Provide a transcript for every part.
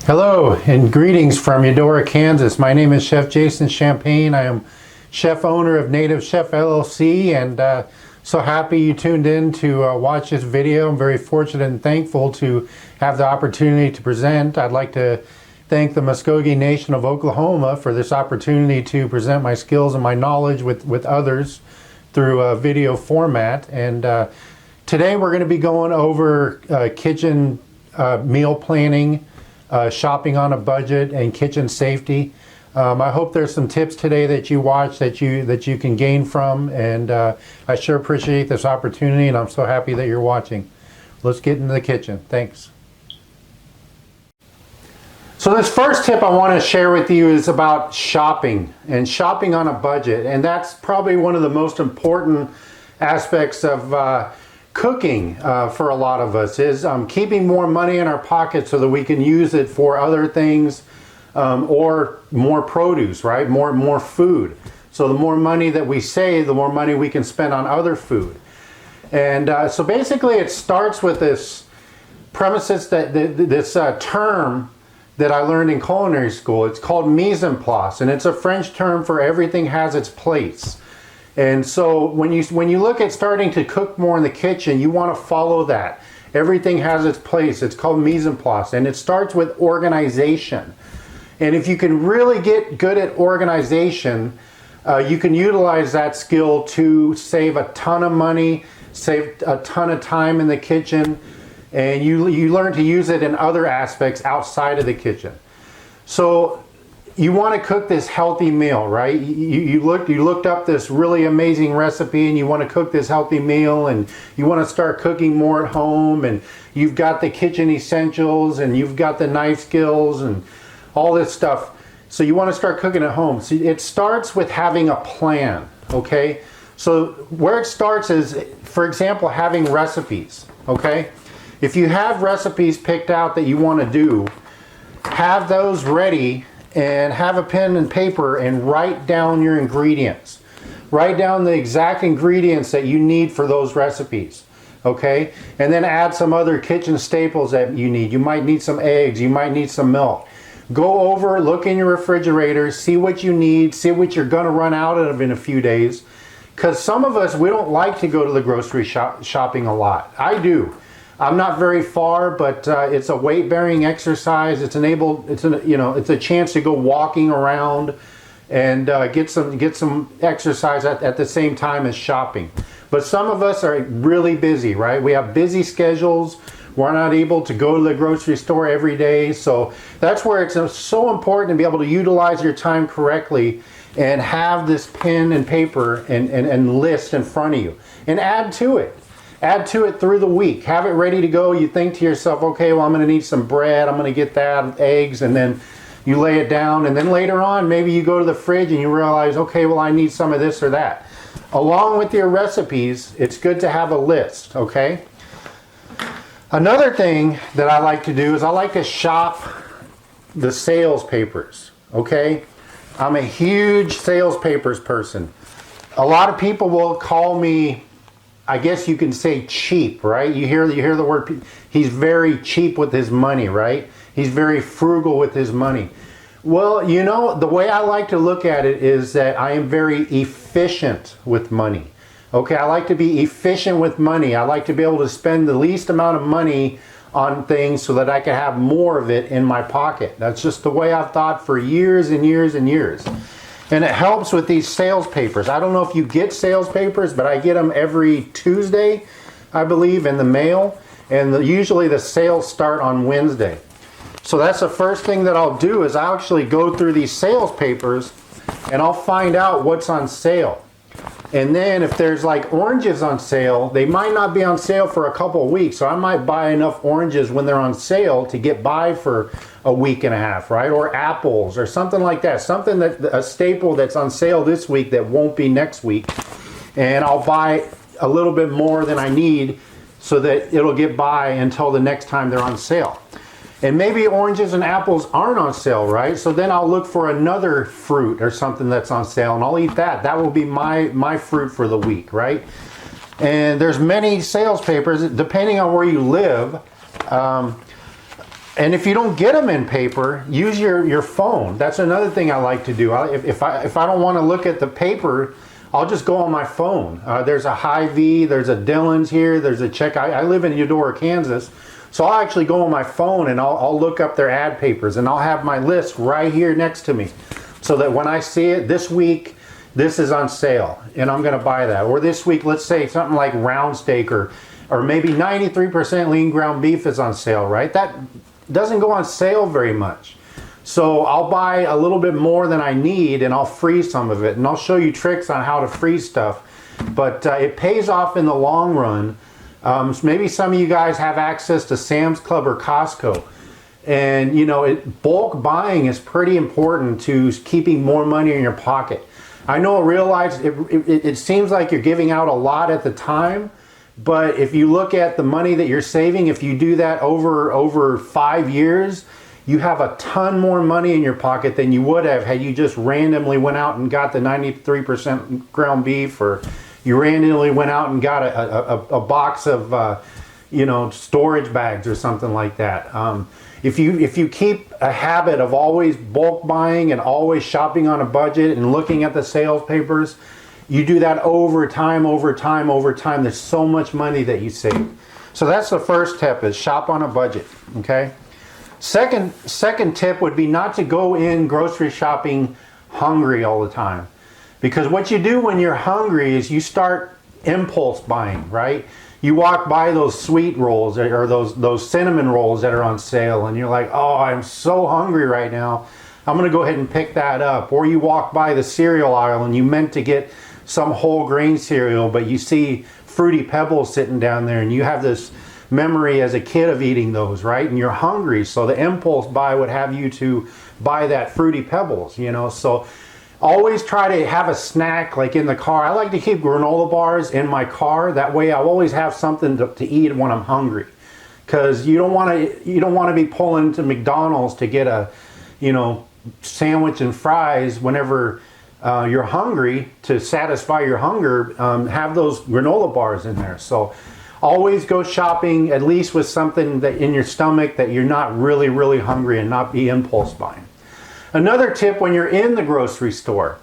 Hello and greetings from Eudora, Kansas. My name is Chef Jason Champagne. I am chef owner of Native Chef LLC, and so happy you tuned in to watch this video. I'm very fortunate and thankful to have the opportunity to present. I'd like to thank the Muskogee Nation of Oklahoma for this opportunity to present my skills and my knowledge with others through a video format. And today we're going to be going over kitchen meal planning, shopping on a budget, and kitchen safety. I hope there's some tips today that you watch that you can gain from, and I sure appreciate this opportunity, and I'm so happy that you're watching. Let's get into the kitchen. Thanks. So this first tip I want to share with you is about shopping and shopping on a budget, and that's probably one of the most important aspects of cooking for a lot of us, is keeping more money in our pocket so that we can use it for other things, or more produce, right? More food. So the more money that we save, the more money we can spend on other food. And so basically it starts with this premises, that this term that I learned in culinary school. It's called mise en place, and it's a French term for everything has its place. And so when you look at starting to cook more in the kitchen, you want to follow that. Everything has its place. It's called mise en place, and it starts with organization. And if you can really get good at organization, you can utilize that skill to save a ton of money, save a ton of time in the kitchen, and you learn to use it in other aspects outside of the kitchen. So you want to cook this healthy meal, right? You looked up this really amazing recipe, and you want to cook this healthy meal, and you want to start cooking more at home, and you've got the kitchen essentials, and you've got the knife skills and all this stuff. So you want to start cooking at home. So it starts with having a plan, okay? So where it starts is, for example, having recipes, okay? If you have recipes picked out that you want to do, have those ready, and have a pen and paper and write down your ingredients. Write down the exact ingredients that you need for those recipes, okay? And then add some other kitchen staples that you need. You might need some eggs, you might need some milk. Go over, look in your refrigerator, see what you need, see what you're gonna run out of in a few days. Because some of us, we don't like to go to the grocery shopping a lot. I do. I'm not very far, but it's a weight-bearing exercise. It's a chance to go walking around and get some exercise at the same time as shopping. But some of us are really busy, right? We have busy schedules. We're not able to go to the grocery store every day. So that's where it's so important to be able to utilize your time correctly and have this pen and paper and list in front of you, and add to it. Add to it through the week. Have it ready to go. You think to yourself, okay, well, I'm going to need some bread. I'm going to get that, eggs, and then you lay it down. And then later on, maybe you go to the fridge and you realize, okay, well, I need some of this or that. Along with your recipes, it's good to have a list, okay? Another thing that I like to do is I like to shop the sales papers, okay? I'm a huge sales papers person. A lot of people will call me, I guess you can say, cheap, right? You hear the word, he's very cheap with his money, right? He's very frugal with his money. Well, you know, the way I like to look at it is that I am very efficient with money. Okay, I like to be efficient with money. I like to be able to spend the least amount of money on things so that I can have more of it in my pocket. That's just the way I've thought for years and years and years. And it helps with these sales papers. I don't know if you get sales papers, but I get them every Tuesday, I believe, in the mail. And usually the sales start on Wednesday. So that's the first thing that I'll do, is I'll actually go through these sales papers and I'll find out what's on sale. And then if there's like oranges on sale, they might not be on sale for a couple of weeks. So I might buy enough oranges when they're on sale to get by for a week and a half, right? Or apples or something like that. Something a staple that's on sale this week that won't be next week. And I'll buy a little bit more than I need so that it'll get by until the next time they're on sale. And maybe oranges and apples aren't on sale, right? So then I'll look for another fruit or something that's on sale, and I'll eat that. That will be my fruit for the week, right? And there's many sales papers, depending on where you live. And if you don't get them in paper, use your phone. That's another thing I like to do. If I don't want to look at the paper, I'll just go on my phone. There's a Hy-Vee, there's a Dillon's here, there's a Check. I live in Eudora, Kansas, so I'll actually go on my phone and I'll look up their ad papers, and I'll have my list right here next to me, so that when I see it this week, this is on sale, and I'm going to buy that. Or this week, let's say something like round steak or maybe 93% lean ground beef is on sale, right? That doesn't go on sale very much. So I'll buy a little bit more than I need, and I'll freeze some of it, and I'll show you tricks on how to freeze stuff. But it pays off in the long run. Maybe some of you guys have access to Sam's Club or Costco, and you know, bulk buying is pretty important to keeping more money in your pocket. I know it seems like you're giving out a lot at the time, but if you look at the money that you're saving, if you do that over 5 years, you have a ton more money in your pocket than you would have had you just randomly went out and got the 93% ground beef, or you randomly went out and got a box of storage bags or something like that. If you keep a habit of always bulk buying and always shopping on a budget and looking at the sales papers, you do that over time, there's so much money that you save. So that's the first tip, is shop on a budget, okay? Second tip would be not to go in grocery shopping hungry all the time. Because what you do when you're hungry is you start impulse buying, right? You walk by those sweet rolls or those cinnamon rolls that are on sale, and you're like, oh, I'm so hungry right now, I'm gonna go ahead and pick that up. Or you walk by the cereal aisle and you meant to get some whole grain cereal, but you see Fruity Pebbles sitting down there, and you have this memory as a kid of eating those, right? And you're hungry, so the impulse buy would have you to buy that Fruity Pebbles, you know. So always try to have a snack like in the car. I like to keep granola bars in my car. That way I always have something to eat when I'm hungry, because you don't want to be pulling to McDonald's to get a sandwich and fries whenever you're hungry. To satisfy your hunger, have those granola bars in there. So always go shopping at least with something that in your stomach that you're not really, really hungry, and not be impulse buying. Another tip when you're in the grocery store,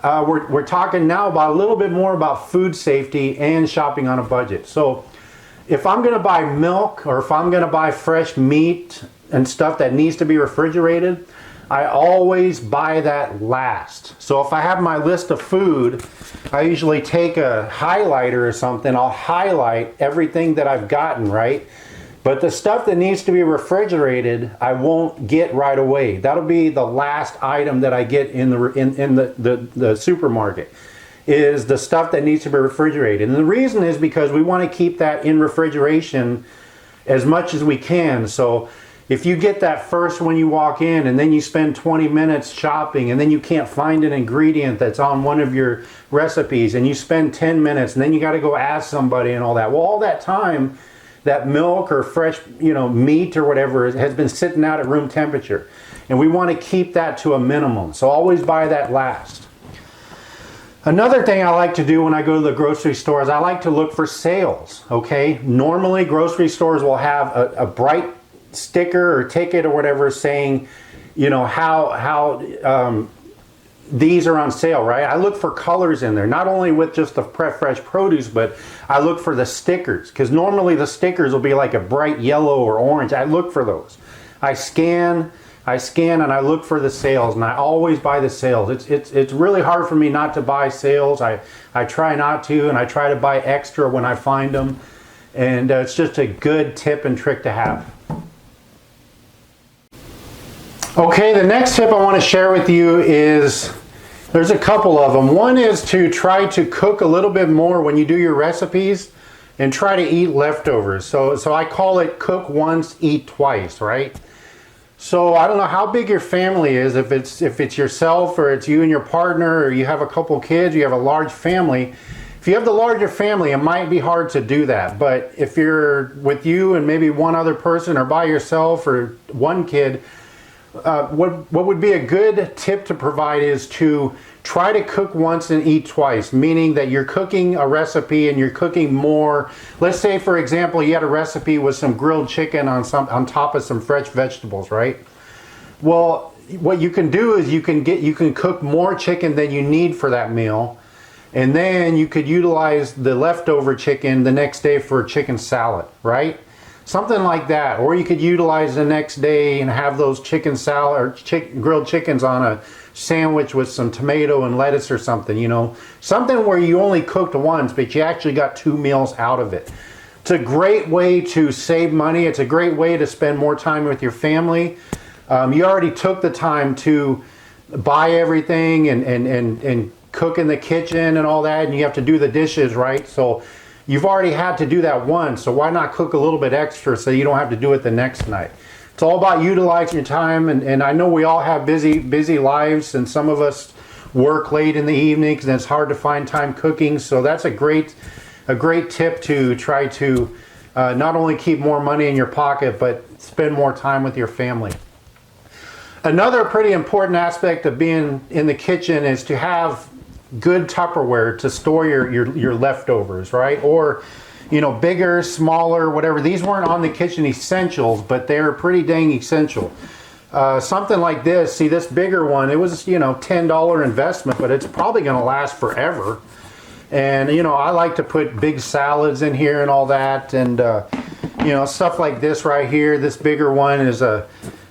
we're talking now about a little bit more about food safety and shopping on a budget. So if I'm going to buy milk, or if I'm going to buy fresh meat and stuff that needs to be refrigerated, I always buy that last. So if I have my list of food, I usually take a highlighter or something. I'll highlight everything that I've gotten, right? But the stuff that needs to be refrigerated, I won't get right away. That'll be the last item that I get in the supermarket, is the stuff that needs to be refrigerated. And the reason is because we want to keep that in refrigeration as much as we can. So if you get that first when you walk in, and then you spend 20 minutes shopping, and then you can't find an ingredient that's on one of your recipes, and you spend 10 minutes, and then you got to go ask somebody and all that. Well, all that time, that milk or fresh meat or whatever has been sitting out at room temperature, and we want to keep that to a minimum. So always buy that last. Another thing I like to do when I go to the grocery store is I like to look for sales, okay? Normally grocery stores will have a bright sticker or ticket or whatever saying, how these are on sale, right? I look for colors in there, not only with just the fresh produce, but I look for the stickers, because normally the stickers will be like a bright yellow or orange. I look for those. I scan and I look for the sales, and I always buy the sales. It's really hard for me not to buy sales. I try not to, and I try to buy extra when I find them, and it's just a good tip and trick to have. Okay, the next tip I want to share with you is, there's a couple of them. One is to try to cook a little bit more when you do your recipes, and try to eat leftovers. So I call it cook once, eat twice, right? So I don't know how big your family is, if it's yourself, or it's you and your partner, or you have a couple kids, you have a large family. If you have the larger family, it might be hard to do that. But if you're with you and maybe one other person, or by yourself, or one kid, what would be a good tip to provide is to try to cook once and eat twice, meaning that you're cooking a recipe and you're cooking more. Let's say, for example, you had a recipe with some grilled chicken on top of some fresh vegetables, right? Well, what you can do is you can cook more chicken than you need for that meal, and then you could utilize the leftover chicken the next day for a chicken salad, right? Something like that. Or you could utilize the next day and have those chicken salad or grilled chickens on a sandwich with some tomato and lettuce or something, you know. Something where you only cooked once, but you actually got 2 meals out of it. It's a great way to save money. It's a great way to spend more time with your family. You already took the time to buy everything and cook in the kitchen and all that, and you have to do the dishes, right? So you've already had to do that once, so why not cook a little bit extra so you don't have to do it the next night? It's all about utilizing your time, and I know we all have busy lives, and some of us work late in the evenings and it's hard to find time cooking, so that's a great tip to try to not only keep more money in your pocket, but spend more time with your family. Another pretty important aspect of being in the kitchen is to have good Tupperware to store your leftovers, right? Or, you know, bigger, smaller, whatever. These weren't on the kitchen essentials, but they're pretty dang essential. Something like this, see this bigger one, it was, you know, $10 investment, but it's probably going to last forever. And, you know, I like to put big salads in here and all that, and, you know, stuff like this right here. This bigger one is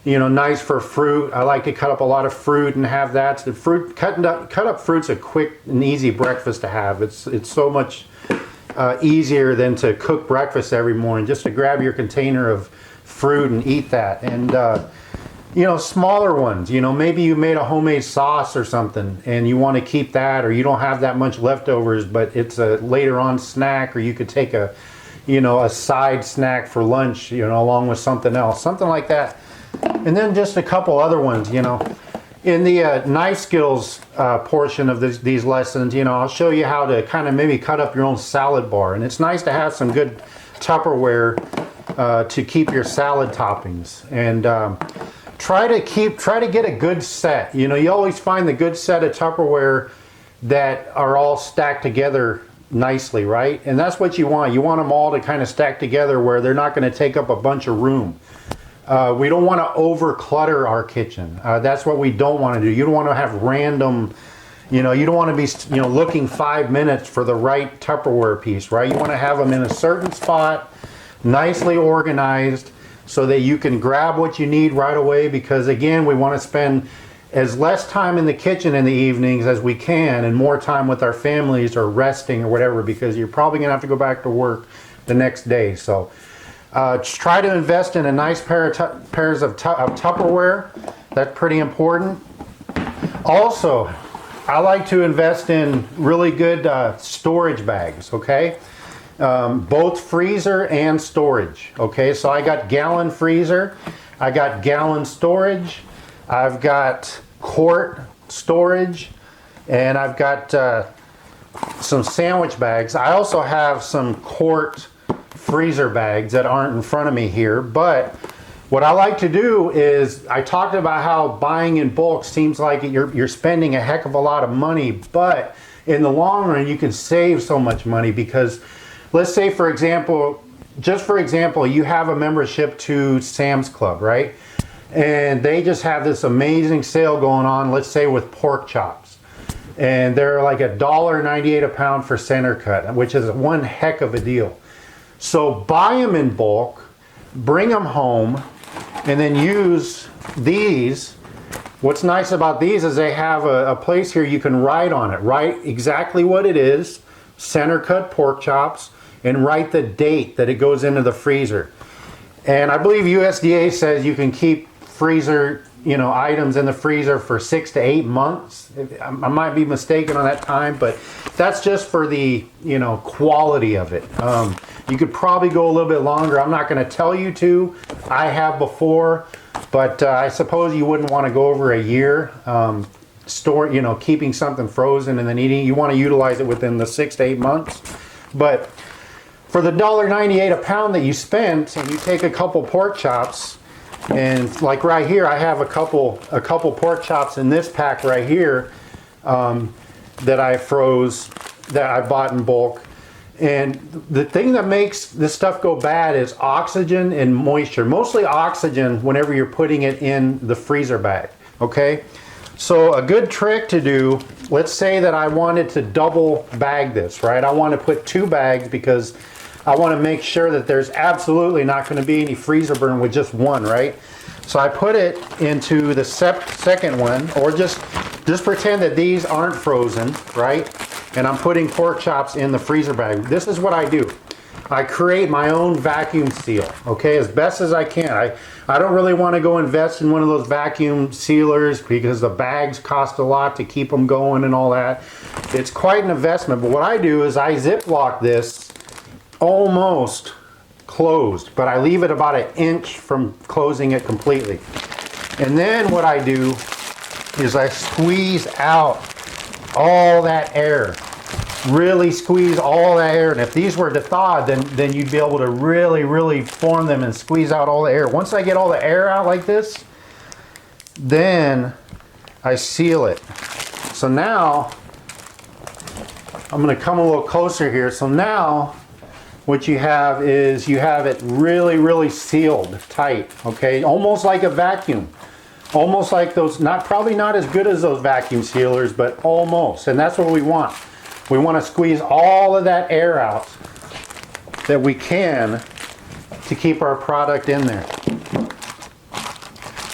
you know, nice for fruit. I like to cut up a lot of fruit and have that. So cut up fruit's a quick and easy breakfast to have. It's so much easier than to cook breakfast every morning. Just to grab your container of fruit and eat that. And you know, smaller ones. You know, maybe you made a homemade sauce or something, and you want to keep that, or you don't have that much leftovers, but it's a later on snack, or you could take a, you know, a side snack for lunch, you know, along with something else, something like that. And then just a couple other ones, you know. In the knife skills portion of these lessons, you know, I'll show you how to kind of maybe cut up your own salad bar. And it's nice to have some good Tupperware to keep your salad toppings. And try to get a good set. You know, you always find the good set of Tupperware that are all stacked together nicely, right? And that's what you want. You want them all to kind of stack together where they're not going to take up a bunch of room. We don't want to over clutter our kitchen. That's what we don't want to do. You don't want to have random, you know, you don't want to be, you know, looking 5 minutes for the right Tupperware piece, right? You want to have them in a certain spot, nicely organized, so that you can grab what you need right away, because again, we want to spend as less time in the kitchen in the evenings as we can, and more time with our families or resting or whatever, because you're probably going to have to go back to work the next day. So try to invest in a nice pairs of Tupperware. That's pretty important. Also, I like to invest in really good storage bags, okay? Both freezer and storage, okay? So I got gallon freezer, I got gallon storage, I've got quart storage, and I've got some sandwich bags. I also have some quart freezer bags that aren't in front of me here, but what I like to do is, I talked about how buying in bulk seems like you're spending a heck of a lot of money, but in the long run you can save so much money, because let's say, for example, you have a membership to Sam's Club, right? And they just have this amazing sale going on, let's say with pork chops. And they're like $1.98 a pound for center cut, which is one heck of a deal. So buy them in bulk, bring them home, and then use these. What's nice about these is they have a place here you can write on it. Write exactly what it is, center cut pork chops, and write the date that it goes into the freezer. And I believe USDA says you can keep freezer, you know, items in the freezer for 6 to 8 months. I might be mistaken on that time, but that's just for the, you know, quality of it. You could probably go a little bit longer. I'm not going to tell you to. I have before, but I suppose you wouldn't want to go over a year. You know, keeping something frozen and then eating. You want to utilize it within the 6 to 8 months. But for the $1.98 a pound that you spent, and you take a couple pork chops, and like right here, I have a couple pork chops in this pack right here. that I froze, that I bought in bulk. And the thing that makes this stuff go bad is oxygen and moisture. Mostly oxygen whenever you're putting it in the freezer bag, okay? So a good trick to do, let's say that I wanted to double bag this, right? I want to put 2 bags because I want to make sure that there's absolutely not going to be any freezer burn with just one, right? So I put it into the second one, or just pretend that these aren't frozen, right? And I'm putting pork chops in the freezer bag. This is what I do. I create my own vacuum seal, okay, as best as I can. I don't really want to go invest in one of those vacuum sealers because the bags cost a lot to keep them going and all that. It's quite an investment, but what I do is I Ziploc this almost closed, but I leave it about 1 inch from closing it completely. And then what I do is I squeeze out all that air. Really squeeze all that air, and if these were to thaw, then you'd be able to really form them and squeeze out all the air. Once I get all the air out like this, then I seal it. So now I'm going to come a little closer here. So now what you have is you have it really sealed tight, okay, almost like a vacuum. Almost like those, probably not as good as those vacuum sealers, but almost. And that's what we want. We want to squeeze all of that air out that we can to keep our product in there.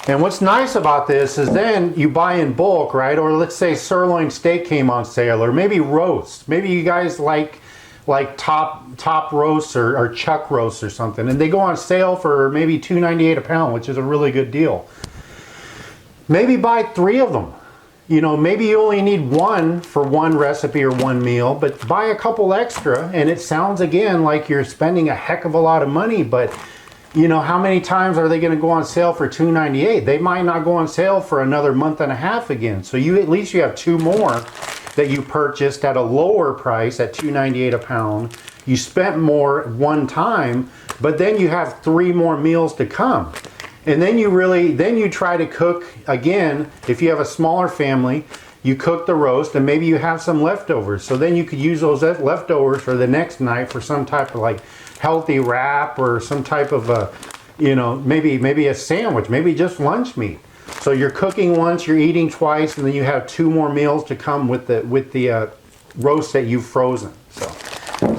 And what's nice about this is then you buy in bulk, right? Or let's say sirloin steak came on sale, or maybe roast. Maybe you guys like top roasts or chuck roasts or something, and they go on sale for maybe $2.98 a pound, which is a really good deal. Maybe buy 3 of them. You know, maybe you only need 1 for 1 recipe or 1 meal, but buy a couple extra, and it sounds again like you're spending a heck of a lot of money, but you know, how many times are they going to go on sale for $2.98? They might not go on sale for another month and a half again. So at least you have 2 more that you purchased at a lower price at $2.98 a pound. You spent more one time, but then you have 3 more meals to come. And then you try to cook again. If you have a smaller family, you cook the roast and maybe you have some leftovers. So then you could use those leftovers for the next night for some type of like healthy wrap or some type of maybe a sandwich, maybe just lunch meat. So you're cooking once, you're eating twice, and then you have 2 more meals to come with the roast that you've frozen. So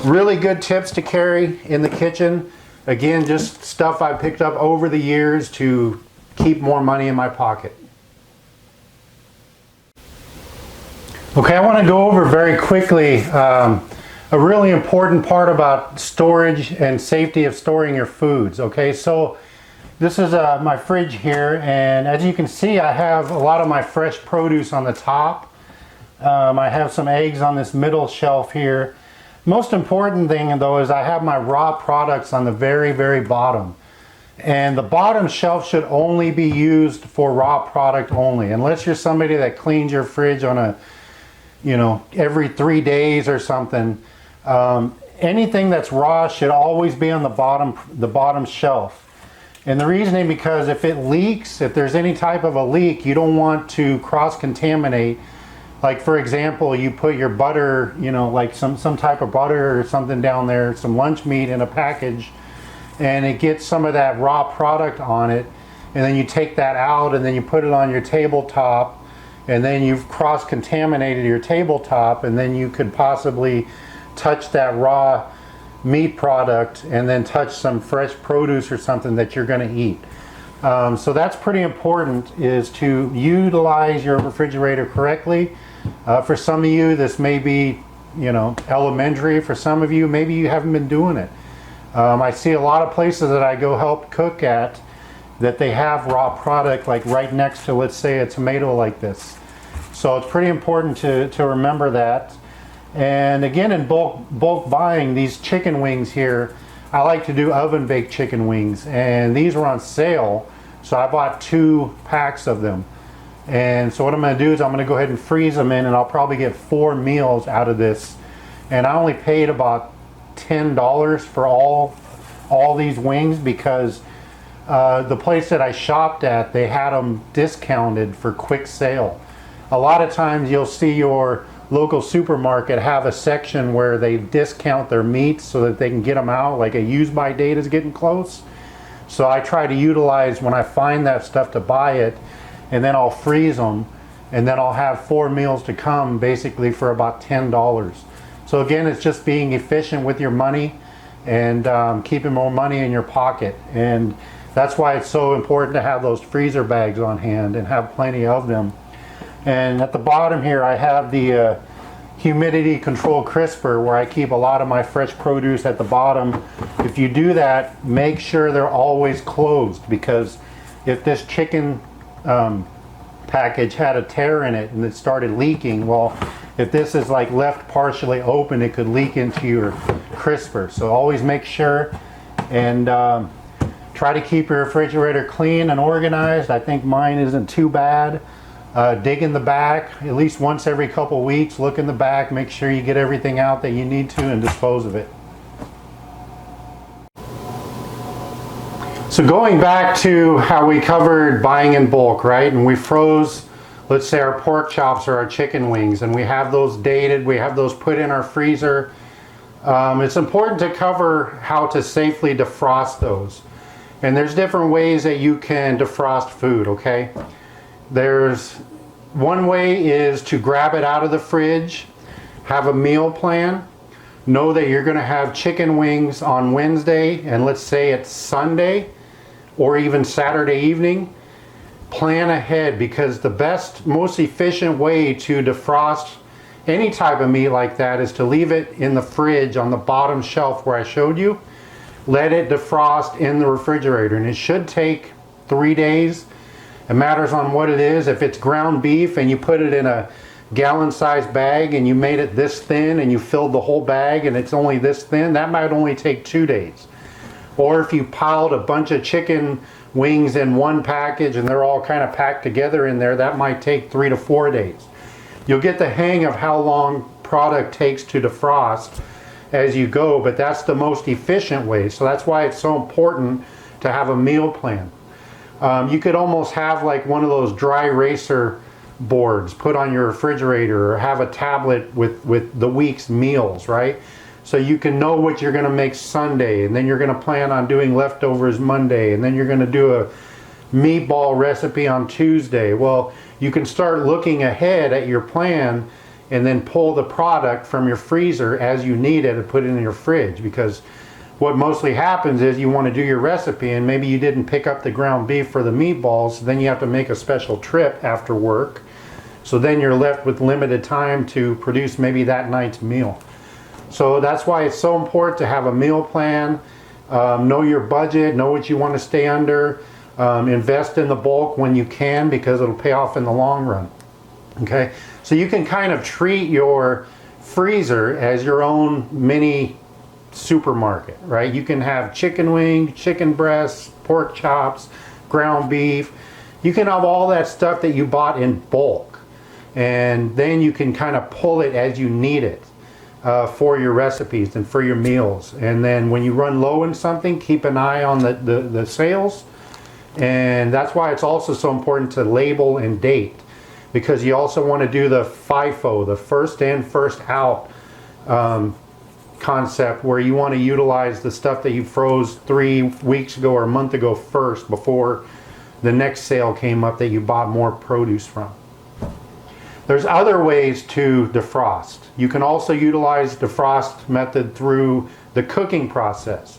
really good tips to carry in the kitchen. Again, just stuff I picked up over the years to keep more money in my pocket. Okay, I want to go over very quickly a really important part about storage and safety of storing your foods. Okay, so this is my fridge here, and as you can see, I have a lot of my fresh produce on the top. I have some eggs on this middle shelf here. Most important thing though is I have my raw products on the very bottom, and the bottom shelf should only be used for raw product only, unless you're somebody that cleans your fridge on every 3 days or something. Anything that's raw should always be on the bottom shelf. And the reasoning, because if it leaks, if there's any type of a leak, you don't want to cross-contaminate. Like for example, you put your butter, like some type of butter or something down there, some lunch meat in a package, and it gets some of that raw product on it, and then you take that out and then you put it on your tabletop, and then you've cross-contaminated your tabletop, and then you could possibly touch that raw meat product and then touch some fresh produce or something that you're going to eat. So that's pretty important, is to utilize your refrigerator correctly. For some of you, this may be, elementary. For some of you, maybe you haven't been doing it. I see a lot of places that I go help cook at that they have raw product like right next to, let's say, a tomato like this. So it's pretty important to remember that. And again, in bulk buying, these chicken wings here, I like to do oven baked chicken wings, and these were on sale, so I bought 2 packs of them. And so what I'm going to do is I'm going to go ahead and freeze them in, and I'll probably get 4 meals out of this. And I only paid about $10 for all these wings, because the place that I shopped at, they had them discounted for quick sale. a lot of times you'll see your local supermarket have a section where they discount their meats so that they can get them out, like a use by date is getting close. So I try to utilize when I find that stuff to buy it, and then I'll freeze them, and then I'll have 4 meals to come basically for about $10. So again, it's just being efficient with your money and keeping more money in your pocket. And that's why it's so important to have those freezer bags on hand and have plenty of them. And at the bottom here I have the humidity control crisper where I keep a lot of my fresh produce at the bottom. If you do that, make sure they're always closed, because if this chicken package had a tear in it and it started leaking, well, if this is like left partially open, it could leak into your crisper. So always make sure and try to keep your refrigerator clean and organized. I think mine isn't too bad. Dig in the back at least once every couple weeks. Look in the back, make sure you get everything out that you need to and dispose of it. So going back to how we covered buying in bulk, right? And we froze, let's say, our pork chops or our chicken wings, and we have those dated, we have those put in our freezer. It's important to cover how to safely defrost those. And there's different ways that you can defrost food, okay? There's one way is to grab it out of the fridge, have a meal plan, know that you're going to have chicken wings on Wednesday, and let's say it's Sunday or even Saturday evening. Plan ahead, because the best, most efficient way to defrost any type of meat like that is to leave it in the fridge on the bottom shelf where I showed you. Let it defrost in the refrigerator, and it should take 3 days. It matters on what it is. If it's ground beef and you put it in a gallon-sized bag and you made it this thin and you filled the whole bag and it's only this thin, that might only take 2 days. Or if you piled a bunch of chicken wings in one package and they're all kind of packed together in there, that might take 3 to 4 days. You'll get the hang of how long product takes to defrost as you go, but that's the most efficient way. So that's why it's so important to have a meal plan. You could almost have like one of those dry eraser boards put on your refrigerator, or have a tablet with the week's meals, right? So you can know what you're going to make Sunday, and then you're going to plan on doing leftovers Monday, and then you're going to do a meatball recipe on Tuesday. Well, you can start looking ahead at your plan and then pull the product from your freezer as you need it and put it in your fridge, because what mostly happens is you want to do your recipe and maybe you didn't pick up the ground beef for the meatballs, then you have to make a special trip after work. So then you're left with limited time to produce maybe that night's meal. So that's why it's so important to have a meal plan, know your budget, know what you want to stay under, invest in the bulk when you can, because it'll pay off in the long run. Okay, so you can kind of treat your freezer as your own mini supermarket, right? You can have chicken wing, chicken breasts, pork chops, ground beef. You can have all that stuff that you bought in bulk, and then you can kind of pull it as you need it for your recipes and for your meals. And then when you run low in something, keep an eye on the sales. And that's why it's also so important to label and date, because you also want to do the FIFO, the first in, first out concept, where you want to utilize the stuff that you froze 3 weeks ago or a month ago first, before the next sale came up that you bought more produce from. There's other ways to defrost. You can also utilize defrost method through the cooking process.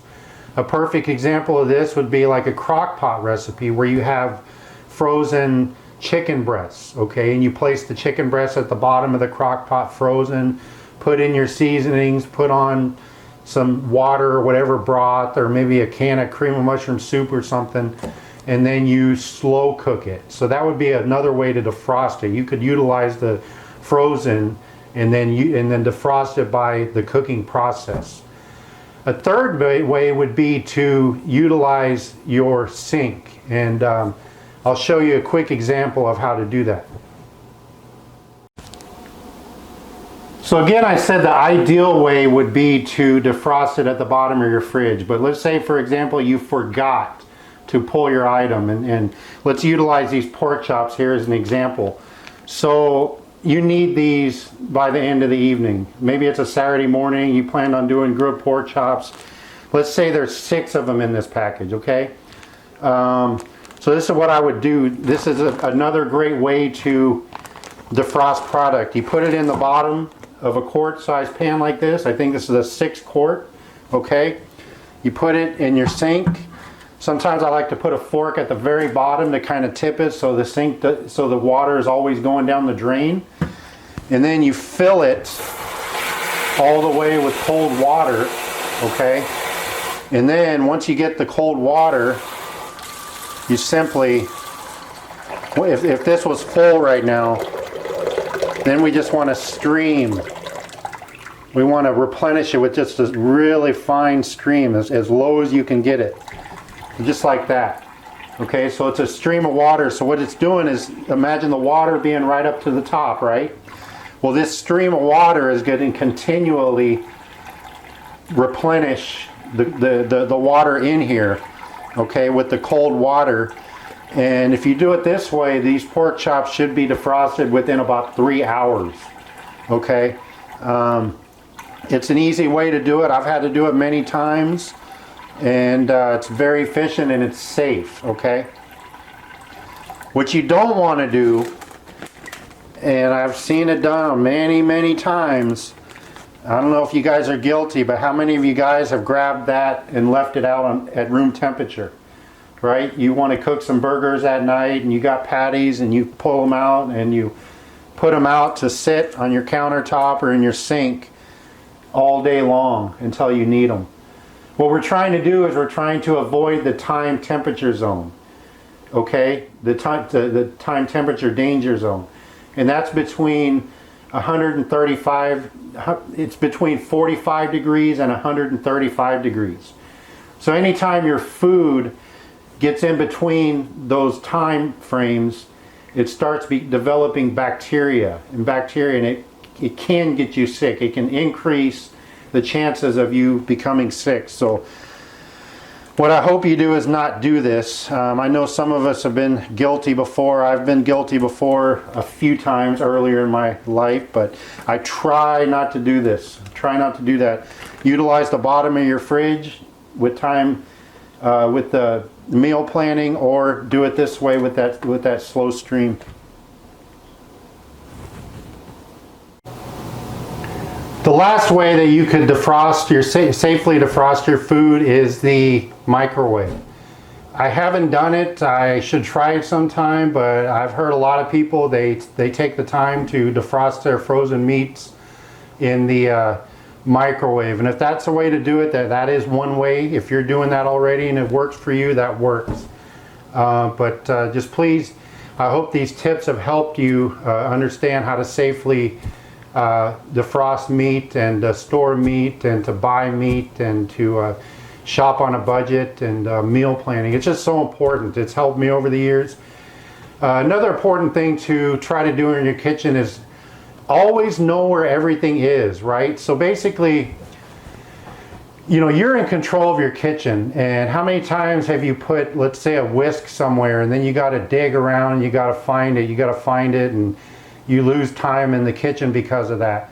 A perfect example of this would be like a crock pot recipe where you have frozen chicken breasts, okay, and you place the chicken breasts at the bottom of the crock pot frozen, put in your seasonings, put on some water or whatever broth, or maybe a can of cream of mushroom soup or something, and then you slow cook it. So that would be another way to defrost it. You could utilize the frozen and then defrost it by the cooking process. A third way would be to utilize your sink, and I'll show you a quick example of how to do that. So again, I said the ideal way would be to defrost it at the bottom of your fridge, but let's say, for example, you forgot to pull your item, and let's utilize these pork chops here as an example. So you need these by the end of the evening. Maybe it's a Saturday morning, you plan on doing grilled pork chops. Let's say there's 6 of them in this package, okay? So this is what I would do. This is another great way to defrost product. You put it in the bottom of a quart-sized pan like this. I think this is a 6 quart, okay? You put it in your sink. Sometimes I like to put a fork at the very bottom to kind of tip it so so the water is always going down the drain. And then you fill it all the way with cold water, okay? And then once you get the cold water, you simply, if this was full right now, then we just want to stream. We want to replenish it with just a really fine stream, as low as you can get it. Just like that. Okay, so it's a stream of water. So what it's doing is, imagine the water being right up to the top, right? Well, this stream of water is getting continually replenish the water in here, okay, with the cold water. And if you do it this way, these pork chops should be defrosted within about 3 hours, okay? It's an easy way to do it. I've had to do it many times, and it's very efficient and it's safe, okay? What you don't want to do, and I've seen it done many times, I don't know if you guys are guilty, but how many of you guys have grabbed that and left it out at room temperature, right? You want to cook some burgers at night and you got patties and you pull them out and you put them out to sit on your countertop or in your sink all day long until you need them. What we're trying to do is we're trying to avoid the time temperature zone, okay? The time temperature danger zone. And that's between 135, it's between 45 degrees and 135 degrees. So anytime your food gets in between those time frames, it starts developing bacteria. And it can get you sick. It can increase the chances of you becoming sick. So what I hope you do is not do this. I know some of us have been guilty before. I've been guilty before a few times earlier in my life, but I try not to do this. Try not to do that. Utilize the bottom of your fridge with with the meal planning, or do it this way with that slow stream. The last way that you could safely defrost your food is the microwave. I haven't done it. I should try it sometime, but I've heard a lot of people, they take the time to defrost their frozen meats in the microwave. And if that's a way to do it, that is one way. If you're doing that already and it works for you, that works. But just please, I hope these tips have helped you understand how to safely defrost meat and store meat and to buy meat and to shop on a budget and meal planning. It's just so important. It's helped me over the years. Another important thing to try to do in your kitchen is always know where everything is, right? So basically, you know, you're in control of your kitchen, and how many times have you put, let's say, a whisk somewhere, and then you got to dig around, you got to find it, and you lose time in the kitchen because of that.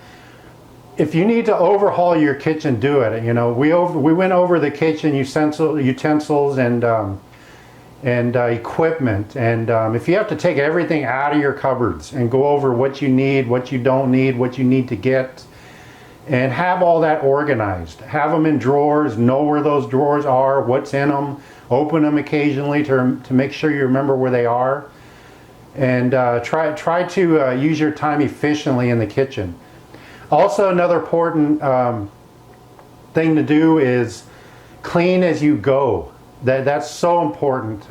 If you need to overhaul your kitchen, do it. You know, we went over the kitchen utensils and equipment, and if you have to take everything out of your cupboards and go over what you need, what you don't need, what you need to get, and have all that organized. Have them in drawers, know where those drawers are, what's in them, open them occasionally to make sure you remember where they are. And try to use your time efficiently in the kitchen. Also, another important thing to do is clean as you go. That's so important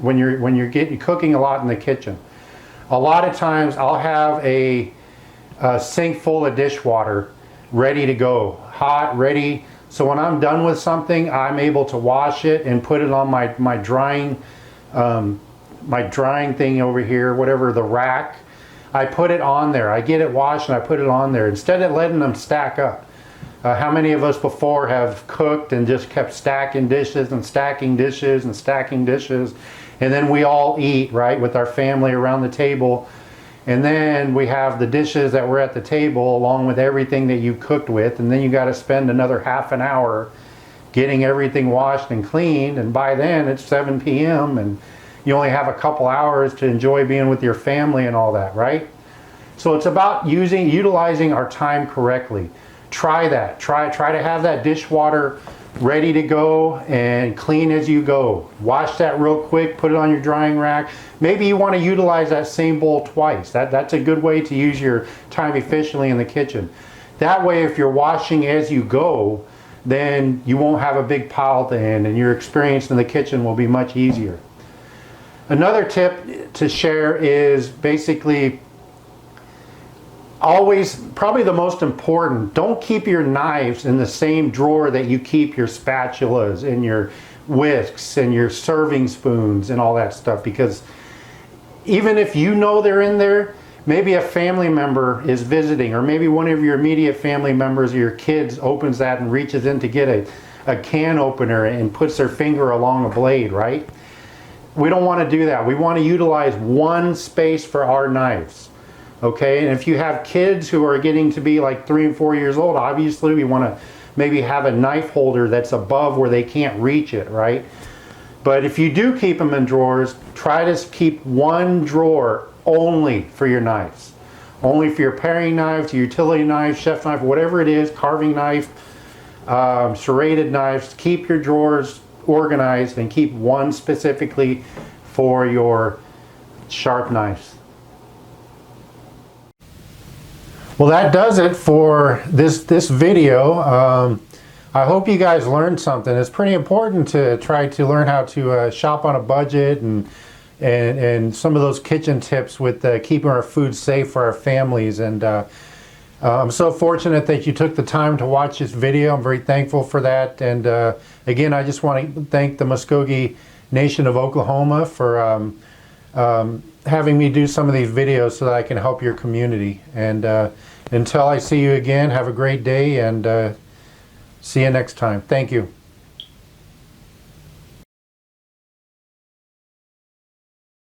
when you're cooking a lot in the kitchen. A lot of times I'll have a sink full of dishwater ready to go, hot, ready. So when I'm done with something, I'm able to wash it and put it on my drying thing over here, whatever, the rack. I put it on there. I get it washed and I put it on there instead of letting them stack up. How many of us before have cooked and just kept stacking dishes and stacking dishes and stacking dishes, and then we all eat, right, with our family around the table, And then we have the dishes that were at the table along with everything that you cooked with, and then you got to spend another half an hour getting everything washed and cleaned, and by then it's 7 p.m. and you only have a couple hours to enjoy being with your family and all that, right? So it's about utilizing our time correctly. Try that. Try to have that dishwater ready to go and clean as you go. Wash that real quick, put it on your drying rack. Maybe you want to utilize that same bowl twice. That's a good way to use your time efficiently in the kitchen. That way, if you're washing as you go, then you won't have a big pile at the end, and your experience in the kitchen will be much easier. Another tip to share is basically always, probably the most important, don't keep your knives in the same drawer that you keep your spatulas and your whisks and your serving spoons and all that stuff, because even if you know they're in there, maybe a family member is visiting, or maybe one of your immediate family members or your kids opens that and reaches in to get a can opener and puts their finger along a blade, right? We don't want to do that. We want to utilize one space for our knives. Okay, and if you have kids who are getting to be like 3 and 4 years old, obviously we want to maybe have a knife holder that's above where they can't reach it, right? But if you do keep them in drawers, try to keep one drawer only for your knives. Only for your paring knives, your utility knife, chef knife, whatever it is, carving knife, serrated knives. Keep your drawers organized and keep one specifically for your sharp knives. Well, that does it for this video. I hope you guys learned something. It's pretty important to try to learn how to shop on a budget and some of those kitchen tips with keeping our food safe for our families. And I'm so fortunate that you took the time to watch this video. I'm very thankful for that. And again, I just want to thank the Muskogee Nation of Oklahoma for having me do some of these videos so that I can help your community. And until I see you again, have a great day, and see you next time. Thank you.